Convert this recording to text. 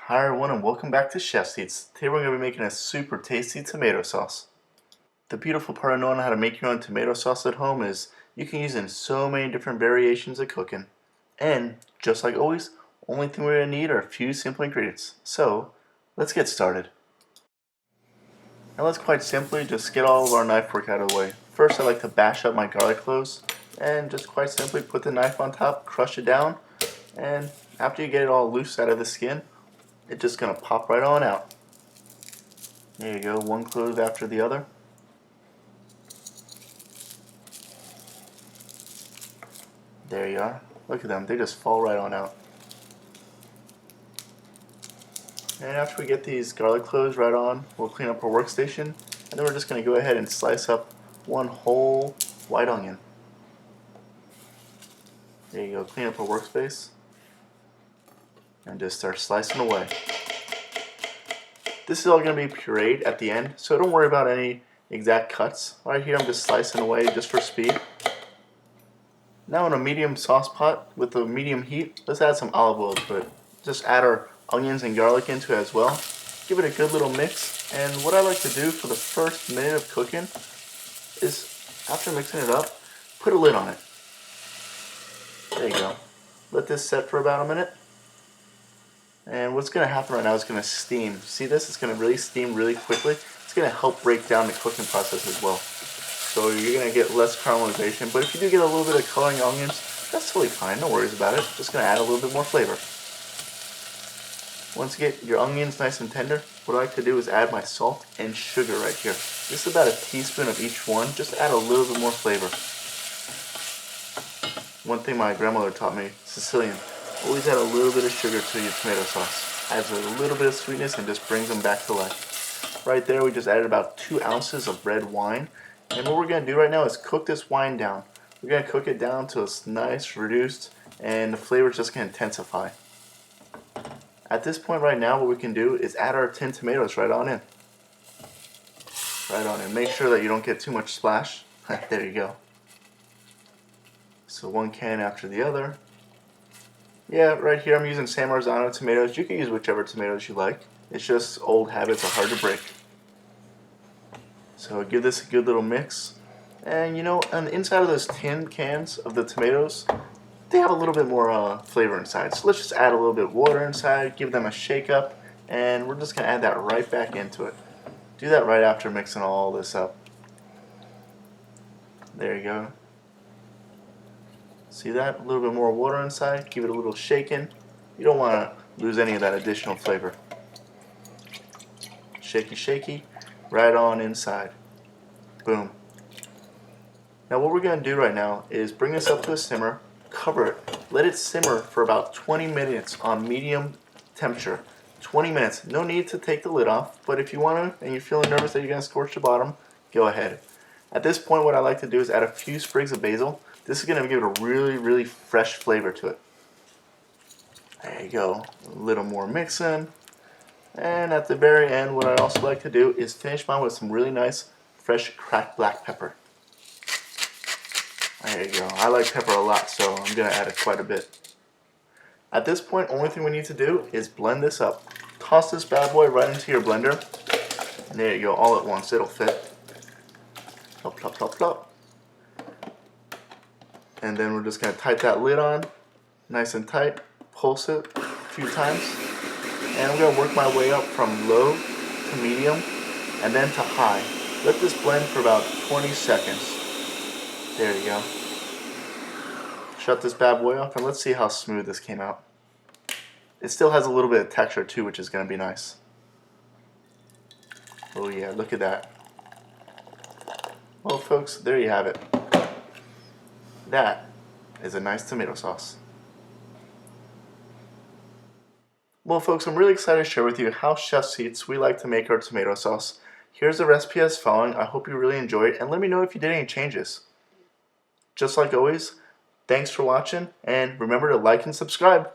Hi everyone and welcome back to Chef's Eats. Today we're going to be making a super tasty tomato sauce. The beautiful part of knowing how to make your own tomato sauce at home is you can use it in so many different variations of cooking. And, just like always, only thing we're going to need are a few simple ingredients. So, let's get started. Now let's quite simply just get all of our knife work out of the way. First I like to bash up my garlic cloves and just quite simply put the knife on top, crush it down, and after you get it all loose out of the skin, it's just going to pop right on out. There you go, one clove after the other. There you are. Look at them, they just fall right on out. And after we get these garlic cloves right on, we'll clean up our workstation, and then we're just going to go ahead and slice up one whole white onion. There you go, clean up our workspace, and just start slicing away. This is all going to be pureed at the end, so don't worry about any exact cuts. Right here I'm just slicing away just for speed. Now in a medium sauce pot with a medium heat, let's add some olive oil to it. Just add our onions and garlic into it as well. Give it a good little mix, and what I like to do for the first minute of cooking is, after mixing it up, put a lid on it. There you go. Let this set for about a minute. And what's going to happen right now is going to steam. See this? It's going to really steam really quickly. It's going to help break down the cooking process as well. So you're going to get less caramelization. But if you do get a little bit of color in your onions, that's totally fine. No worries about it. Just going to add a little bit more flavor. Once you get your onions nice and tender, what I like to do is add my salt and sugar right here. Just about a teaspoon of each one. Just add a little bit more flavor. One thing my grandmother taught me, Sicilian, always add a little bit of sugar to your tomato sauce. Adds a little bit of sweetness and just brings them back to life. Right there we just added about 2 ounces of red wine. And what we're going to do right now is cook this wine down. We're going to cook it down till it's nice, reduced, and the flavor is just going to intensify. At this point right now what we can do is add our tinned tomatoes right on in. Right on in. Make sure that you don't get too much splash. There you go. So one can after the other. Yeah, right here I'm using San Marzano tomatoes. You can use whichever tomatoes you like. It's just old habits are hard to break. So give this a good little mix. And you know, on the inside of those tin cans of the tomatoes, they have a little bit more flavor inside. So let's just add a little bit of water inside, give them a shake up, and we're just going to add that right back into it. Do that right after mixing all this up. There you go. See that? A little bit more water inside. Give it a little shaking. You don't want to lose any of that additional flavor. Shaky, shaky. Right on inside. Boom. Now what we're going to do right now is bring this up to a simmer. Cover it. Let it simmer for about 20 minutes on medium temperature. 20 minutes. No need to take the lid off, but if you want to and you're feeling nervous that you're going to scorch the bottom, go ahead. At this point what I like to do is add a few sprigs of basil. This is going to give it a really, really fresh flavor to it. There you go. A little more mixing. And at the very end, what I also like to do is finish mine with some really nice, fresh cracked black pepper. There you go. I like pepper a lot, so I'm going to add it quite a bit. At this point, only thing we need to do is blend this up. Toss this bad boy right into your blender. And there you go, all at once. It'll fit. Plop, plop, plop, plop. And then we're just going to tight that lid on, nice and tight, pulse it a few times, and I'm going to work my way up from low to medium and then to high. Let this blend for about 20 seconds. There you go. Shut this bad boy off and let's see how smooth this came out. It still has a little bit of texture too, which is going to be nice. Oh yeah, look at that. Well folks, there you have it. That is a nice tomato sauce. Well folks, I'm really excited to share with you how Chef's Eats we like to make our tomato sauce. Here's the recipe as following. I hope you really enjoyed it and let me know if you did any changes. Just like always, thanks for watching and remember to like and subscribe.